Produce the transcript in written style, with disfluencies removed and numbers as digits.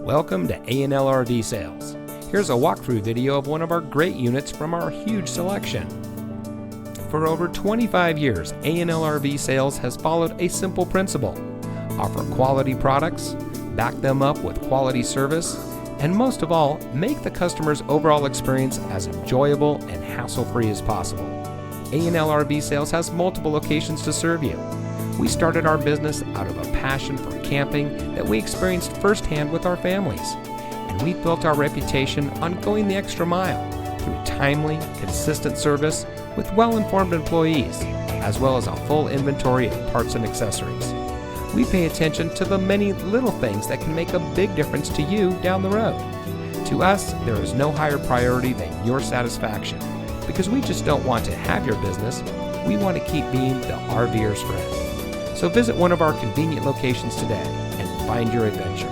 Welcome to A&L RV Sales. Here's a walkthrough video of one of our great units from our huge selection. For over 25 years, A&L RV Sales has followed a simple principle: offer quality products, back them up with quality service, and most of all, make the customer's overall experience as enjoyable and hassle-free as possible. A&L RV Sales has multiple locations to serve you. We started our business out of a passion for camping that we experienced firsthand with our families, and we built our reputation on going the extra mile through timely, consistent service with well-informed employees, as well as a full inventory of parts and accessories. We pay attention to the many little things that can make a big difference to you down the road. To us, there is no higher priority than your satisfaction, because we just don't want to have your business, we want to keep being the RVer's friend. So visit one of our convenient locations today and find your adventure.